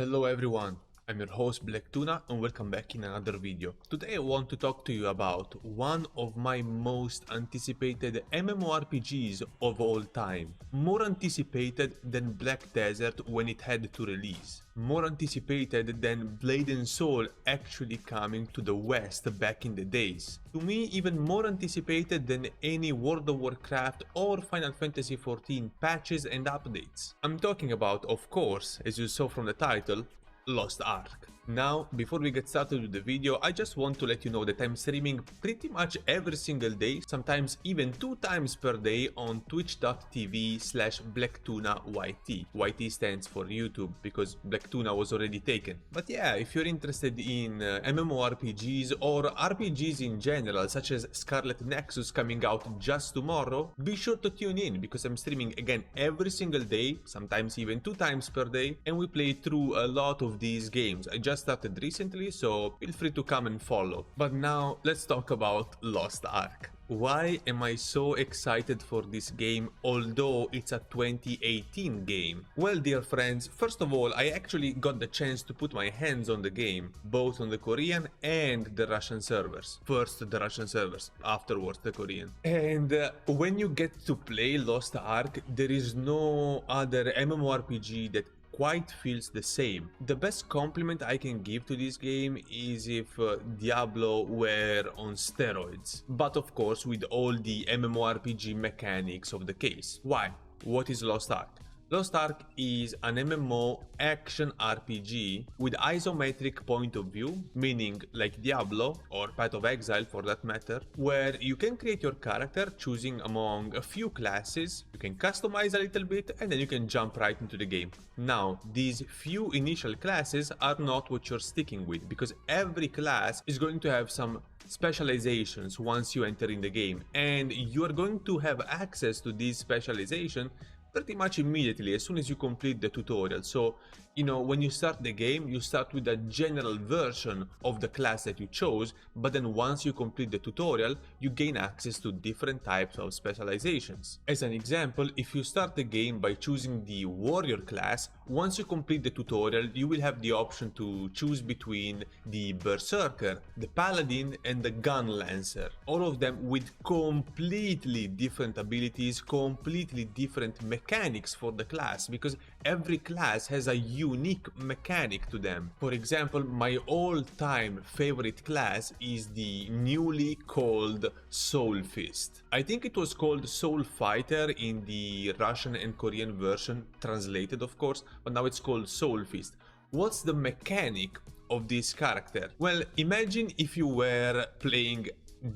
Hello everyone, I'm your host BlackTuna and welcome back in another video. Today I want to talk to you about one of my most anticipated MMORPGs of all time. More anticipated than Black Desert when it had to release. More anticipated than Blade and Soul actually coming to the West back in the days. To me, even more anticipated than any World of Warcraft or Final Fantasy XIV patches and updates. I'm talking about, of course, as you saw from the title, Lost Ark. Now, before we get started with the video, I just want to let you know that I'm streaming pretty much every single day, sometimes even 2 times per day on twitch.tv/BlackTunaYT. YT stands for YouTube because BlackTuna was already taken. But yeah, if you're interested in MMORPGs or RPGs in general, such as Scarlet Nexus coming out just tomorrow, be sure to tune in because I'm streaming again every single day, sometimes even 2 times per day, and we play through a lot of these games. I just started recently, so feel free to come and follow. But now let's talk about Lost Ark. Why am I so excited for this game, although it's a 2018 game? Well, dear friends, first of all, I actually got the chance to put my hands on the game, both on the Korean and the Russian servers. First the Russian servers, afterwards the Korean. And when you get to play Lost Ark, there is no other MMORPG that quite feels the same. The best compliment I can give to this game is if Diablo were on steroids, but of course with all the MMORPG mechanics of the case. Why? What is Lost Ark? Lost Ark is an MMO action RPG with isometric point of view, meaning like Diablo or Path of Exile for that matter, where you can create your character choosing among a few classes, you can customize a little bit and then you can jump right into the game. Now, these few initial classes are not what you're sticking with, because every class is going to have some specializations once you enter in the game, and you are going to have access to these specializations pretty much immediately as soon as you complete the tutorial. So, you know, when you start the game, you start with a general version of the class that you chose, but then once you complete the tutorial, you gain access to different types of specializations. As an example, if you start the game by choosing the warrior class, once you complete the tutorial, you will have the option to choose between the berserker, the paladin, and the gun lancer. All of them with completely different abilities, completely different mechanics for the class, because every class has a unique mechanic to them. For example, my all-time favorite class is the newly called Soul Fist. I think it was called Soul Fighter in the Russian and Korean version, translated of course, but now it's called Soul Fist. What's the mechanic of this character? Well, imagine if you were playing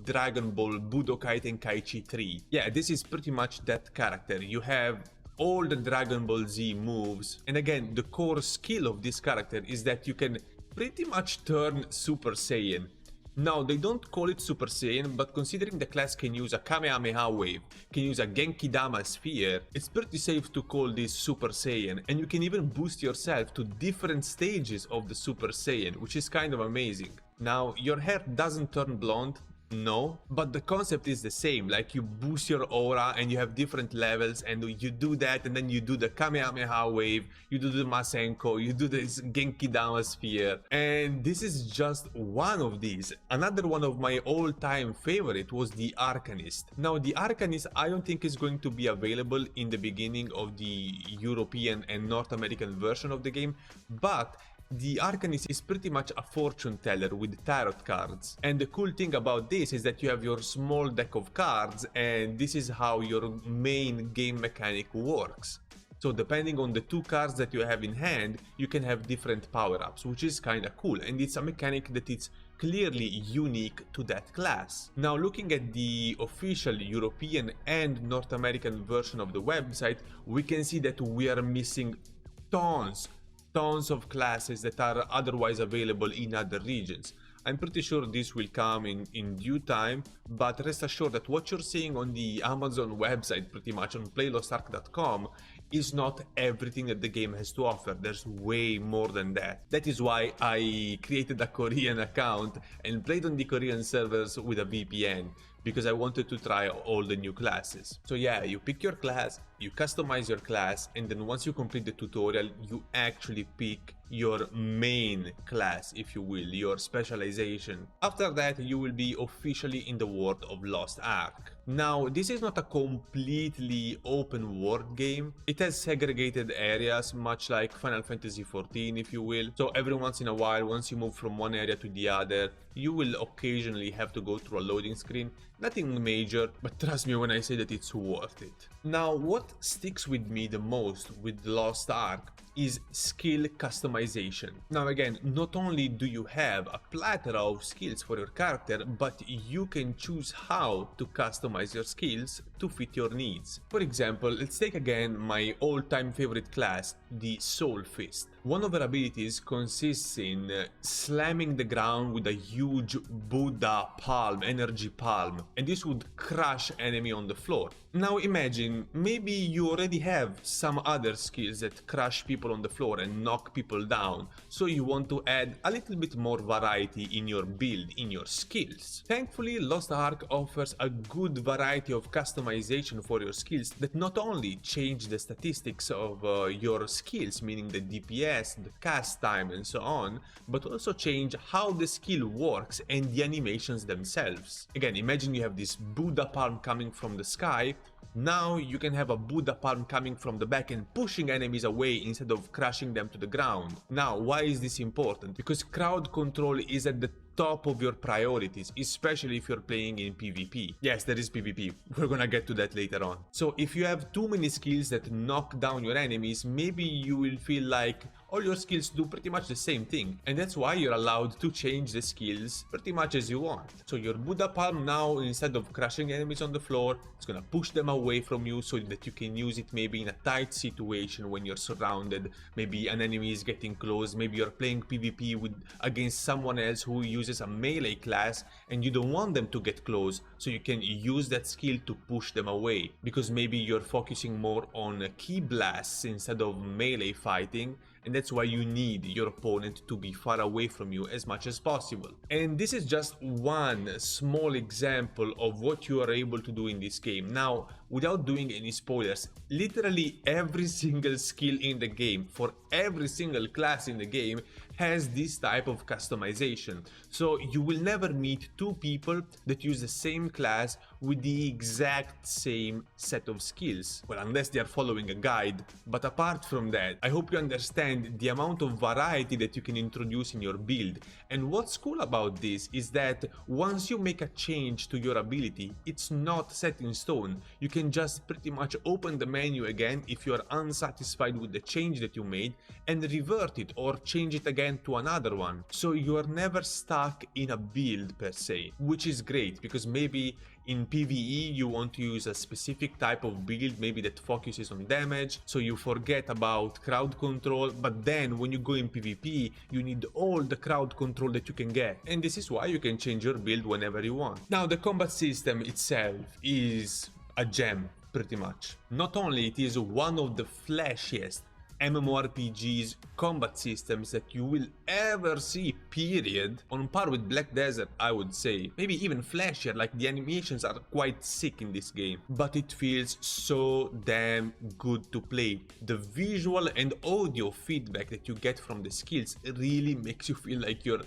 Dragon Ball Budokai Tenkaichi 3. Yeah, this is pretty much that character. You have all the Dragon Ball Z moves, and again, the core skill of this character is that you can pretty much turn Super Saiyan. Now, they don't call it Super Saiyan, but considering the class can use a Kamehameha wave, can use a Genki Dama sphere, it's pretty safe to call this Super Saiyan, and you can even boost yourself to different stages of the Super Saiyan, which is kind of amazing. Now, your hair doesn't turn blonde, no, but the concept is the same. Like, you boost your aura and you have different levels, and you do that, and then you do the Kamehameha wave, you do the Masenko, you do this Genki Dama sphere, and this is just one of these. Another one of my all-time favorite was the Arcanist. Now, the Arcanist I don't think is going to be available in the beginning of the European and North American version of the game, but the Arcanist is pretty much a fortune teller with tarot cards, and the cool thing about this is that you have your small deck of cards, and this is how your main game mechanic works. So depending on the 2 cards that you have in hand, you can have different power-ups, which is kinda cool, and it's a mechanic that is clearly unique to that class. Now, looking at the official European and North American version of the website, we can see that we are missing tons of classes that are otherwise available in other regions. I'm pretty sure this will come in due time, but rest assured that what you're seeing on the Amazon website, pretty much on playlostark.com, is not everything that the game has to offer. There's way more than that. That is why I created a Korean account and played on the Korean servers with a VPN, because I wanted to try all the new classes. So yeah, you pick your class, you customize your class, and then once you complete the tutorial, you actually pick your main class, if you will, your specialization. After that, you will be officially in the world of Lost Ark. Now, this is not a completely open world game. It has segregated areas, much like Final Fantasy XIV, if you will. So every once in a while, once you move from one area to the other, you will occasionally have to go through a loading screen. Nothing major, but trust me when I say that it's worth it. Now, what sticks with me the most with Lost Ark is skill customization. Now again, not only do you have a plethora of skills for your character, but you can choose how to customize your skills to fit your needs. For example, let's take again my all-time favorite class, the Soul Fist. One of her abilities consists in slamming the ground with a huge Buddha palm, energy palm, and this would crush enemy on the floor. Now imagine, maybe you already have some other skills that crush people on the floor and knock people down, so you want to add a little bit more variety in your build, in your skills. Thankfully, Lost Ark offers a good variety of customization for your skills that not only change the statistics of your skills, meaning the DPS, the cast time and so on, but also change how the skill works and the animations themselves. Again, imagine you have this Buddha palm coming from the sky. Now you can have a Buddha palm coming from the back and pushing enemies away instead of crushing them to the ground. Now, why is this important? Because crowd control is at the top of your priorities, especially if you're playing in PvP. Yes, there is PvP. We're gonna get to that later on. So if you have too many skills that knock down your enemies, maybe you will feel like all your skills do pretty much the same thing, and that's why you're allowed to change the skills pretty much as you want. So your Buddha palm now, instead of crushing enemies on the floor, it's gonna push them away from you so that you can use it maybe in a tight situation when you're surrounded, maybe an enemy is getting close, maybe you're playing PvP against someone else who uses a melee class and you don't want them to get close, so you can use that skill to push them away, because maybe you're focusing more on key blasts instead of melee fighting, and that's why you need your opponent to be far away from you as much as possible. And this is just one small example of what you are able to do in this game. Now, without doing any spoilers, literally every single skill in the game, for every single class in the game, has this type of customization. So you will never meet two people that use the same class with the exact same set of skills. Well, unless they are following a guide. But apart from that, I hope you understand the amount of variety that you can introduce in your build. And what's cool about this is that once you make a change to your ability, it's not set in stone. You can just pretty much open the menu again if you are unsatisfied with the change that you made and revert it or change it again to another one. So you are never stuck in a build per se, which is great, because maybe in PvE you want to use a specific type of build, maybe that focuses on damage, so you forget about crowd control, but then when you go in PvP you need all the crowd control that you can get, and this is why you can change your build whenever you want. Now, the combat system itself is a gem, pretty much. Not only it is one of the flashiest MMORPGs combat systems that you will ever see, period, on par with Black Desert, I would say. Maybe even flashier, like the animations are quite sick in this game, but it feels so damn good to play. The visual and audio feedback that you get from the skills really makes you feel like you're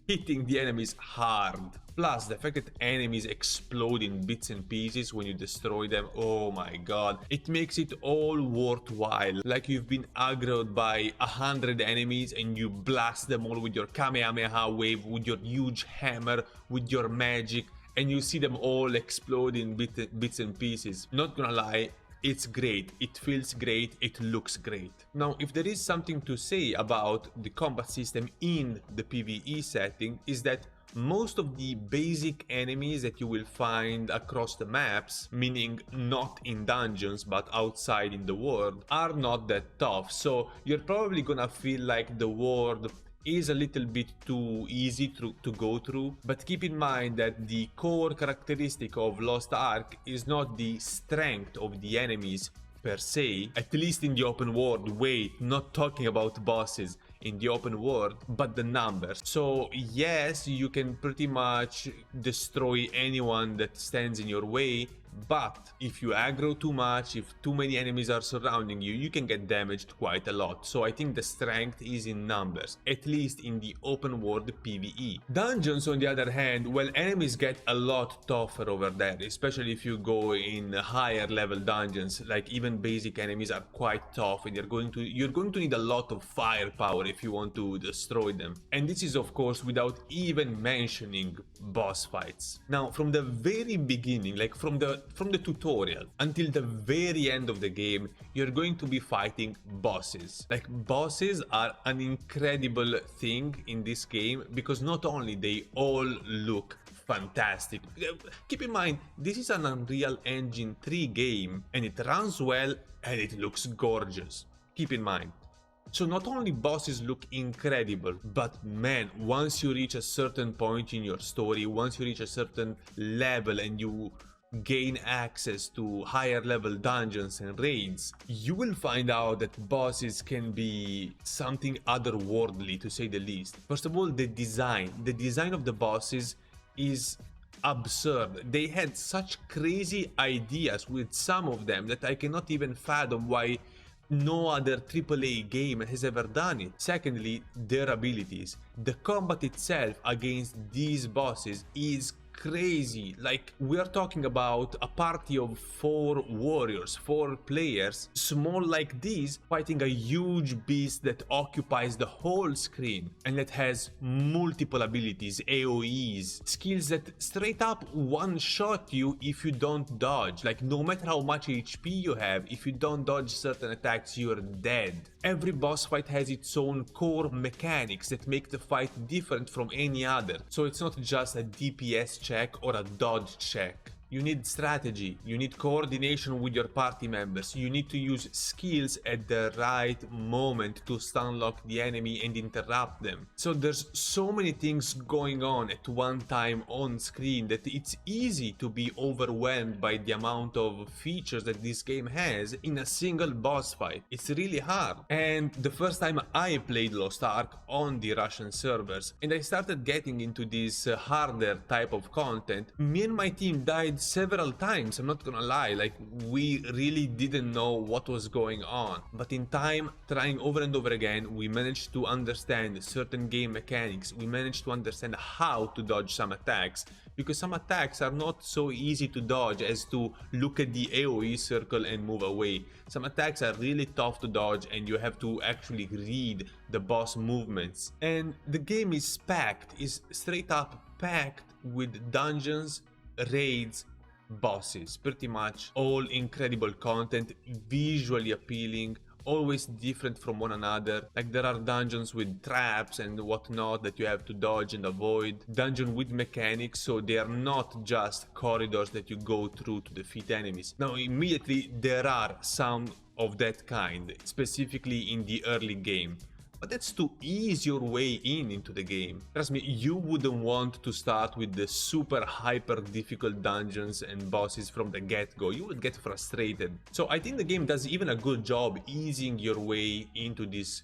hitting the enemies hard. Plus, the fact that enemies explode in bits and pieces when you destroy them, oh my god, it makes it all worthwhile. Like you've been aggroed by 100 enemies and you blast them all with your Kamehameha wave, with your huge hammer, with your magic, and you see them all explode in bits and pieces. Not gonna lie, it's great, it feels great, it looks great. Now, if there is something to say about the combat system in the PvE setting, is that most of the basic enemies that you will find across the maps, meaning not in dungeons but outside in the world, are not that tough. So you're probably gonna feel like the world is a little bit too easy to go through, but keep in mind that the core characteristic of Lost Ark is not the strength of the enemies per se, at least in the open world. Wait, not talking about bosses in the open world, but the numbers. So yes, you can pretty much destroy anyone that stands in your way, but if you aggro too much, if too many enemies are surrounding you, you can get damaged quite a lot. So I think the strength is in numbers, at least in the open world PvE. Dungeons on the other hand, well, enemies get a lot tougher over there, especially if you go in higher level dungeons. Like even basic enemies are quite tough, and you're going to need a lot of firepower if you want to destroy them. And this is of course without even mentioning boss fights. Now from the very beginning, like from the tutorial until the very end of the game, you're going to be fighting bosses. Like bosses are an incredible thing in this game because not only they all look fantastic. Keep in mind, this is an Unreal Engine 3 game and it runs well and it looks gorgeous. Keep in mind. So not only bosses look incredible, but man, once you reach a certain point in your story, once you reach a certain level and you gain access to higher level dungeons and raids, you will find out that bosses can be something otherworldly, to say the least. First of all, the design of the bosses is absurd. They had such crazy ideas with some of them that I cannot even fathom why no other AAA game has ever done it. Secondly, their abilities. The combat itself against these bosses is crazy. Like, we are talking about a party of 4 warriors, 4 players, small like these, fighting a huge beast that occupies the whole screen and that has multiple abilities, AoEs, skills that straight up one-shot you if you don't dodge. Like, no matter how much HP you have, if you don't dodge certain attacks, you're dead. Every boss fight has its own core mechanics that make the fight different from any other. So it's not just a DPS check or a dodge check. You need strategy, you need coordination with your party members, you need to use skills at the right moment to stun lock the enemy and interrupt them. So there's so many things going on at one time on screen that it's easy to be overwhelmed by the amount of features that this game has in a single boss fight. It's really hard. And the first time I played Lost Ark on the Russian servers and I started getting into this harder type of content, me and my team died several times. I'm not gonna lie, like we really didn't know what was going on, but in time, trying over and over again, we managed to understand certain game mechanics. We managed to understand how to dodge some attacks, because some attacks are not so easy to dodge as to look at the AoE circle and move away. Some attacks are really tough to dodge and you have to actually read the boss movements. And the game is packed, is straight up packed with dungeons, raids, bosses, pretty much all incredible content, visually appealing, always different from one another. Like there are dungeons with traps and whatnot that you have to dodge and avoid, dungeon with mechanics, so they are not just corridors that you go through to defeat enemies. Now immediately there are some of that kind, specifically in the early game. But that's to ease your way into the game. Trust me, you wouldn't want to start with the super hyper difficult dungeons and bosses from the get-go. You would get frustrated. So I think the game does even a good job easing your way into this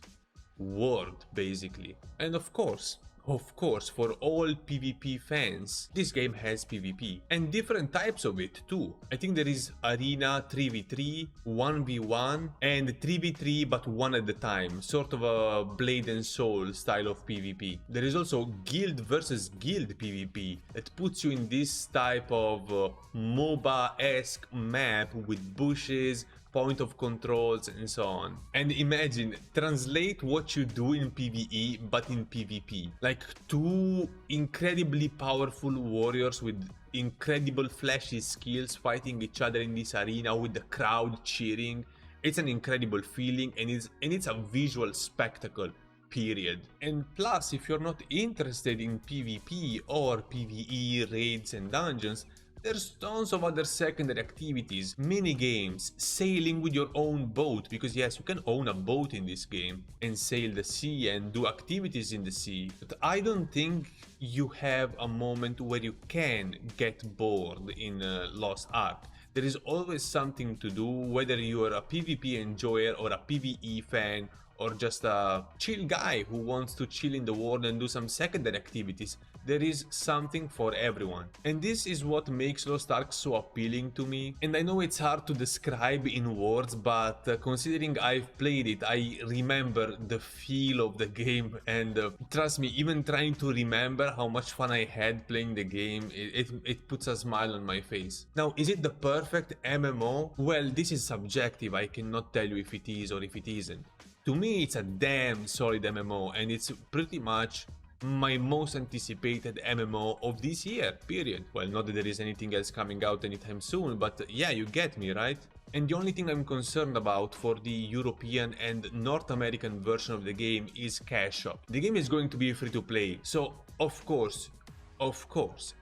world, basically. And of course, for all PvP fans, this game has PvP, and different types of it too. I think there is Arena 3v3, 1v1, and 3v3 but one at a time, sort of a Blade and Soul style of PvP. There is also Guild versus Guild PvP that puts you in this type of MOBA-esque map with bushes, point of controls and so on. And imagine, translate what you do in PvE but in PvP. Like 2 incredibly powerful warriors with incredible flashy skills fighting each other in this arena with the crowd cheering. It's an incredible feeling and it's a visual spectacle. Period. And plus, if you're not interested in PvP or PvE raids and dungeons, there's tons of other secondary activities, mini games, sailing with your own boat, because yes, you can own a boat in this game and sail the sea and do activities in the sea. But I don't think you have a moment where you can get bored in Lost Ark. There is always something to do, whether you are a PvP enjoyer or a PvE fan or just a chill guy who wants to chill in the world and do some secondary activities. There is something for everyone. And this is what makes Lost Ark so appealing to me. And I know it's hard to describe in words, but considering I've played it, I remember the feel of the game. And trust me, even trying to remember how much fun I had playing the game, it puts a smile on my face. Now, is it the perfect MMO? Well, this is subjective. I cannot tell you if it is or if it isn't. To me, it's a damn solid MMO, and it's pretty much my most anticipated MMO of this year, period. Well, not that there is anything else coming out anytime soon, but yeah, you get me, right? And the only thing I'm concerned about for the European and North American version of the game is cash shop. The game is going to be free to play, so of course,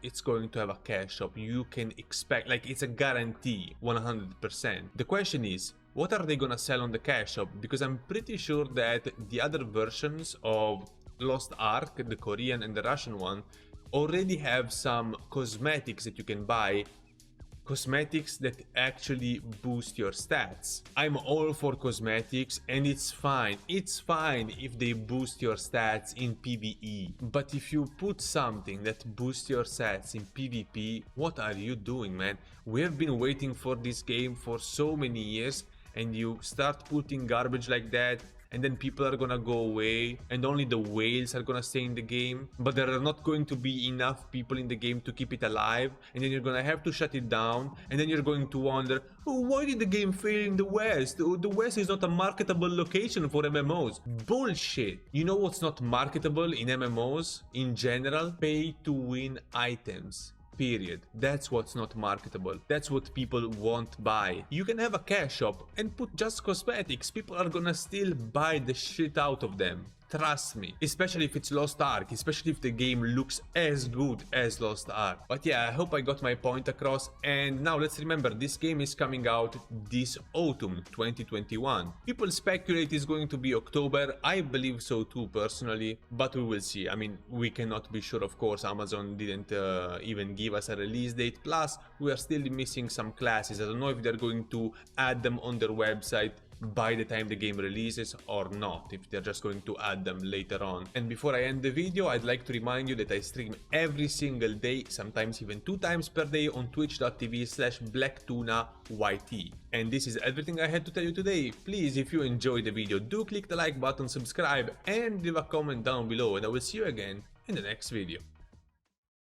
it's going to have a cash shop. You can expect, like, it's a guarantee, 100%. The question is, what are they gonna sell on the cash shop? Because I'm pretty sure that the other versions of Lost Ark, the Korean and the Russian one, already have some cosmetics that you can buy. Cosmetics that actually boost your stats. I'm all for cosmetics, and it's fine if they boost your stats in PvE. But if you put something that boosts your stats in PvP, what are you doing, man? We have been waiting for this game for so many years, and you start putting garbage like that, and then people are gonna go away, and only the whales are gonna stay in the game, but there are not going to be enough people in the game to keep it alive, and then you're gonna have to shut it down, and then you're going to wonder, oh, why did the game fail in the West? Oh, the West is not a marketable location for MMOs. Bullshit! You know what's not marketable in MMOs in general? Pay to win items. Period. That's what's not marketable. That's what people won't buy. You can have a cash shop and put just cosmetics. People are gonna still buy the shit out of them. Trust me. Especially if it's Lost Ark. Especially if the game looks as good as Lost Ark. But yeah, I hope I got my point across. And now let's remember, this game is coming out this autumn, 2021. People speculate it's going to be October. I believe so too, personally. But we will see. I mean, we cannot be sure, of course. Amazon didn't even give us a release date. Plus, we are still missing some classes. I don't know if they're going to add them on their website by the time the game releases or not, if they're just going to add them later on. And before I end the video, I'd like to remind you that I stream every single day, sometimes even 2 times per day on twitch.tv/BlackTunaYT. And this is everything I had to tell you today. Please, if you enjoyed the video, do click the like button, subscribe, and leave a comment down below, and I will see you again in the next video.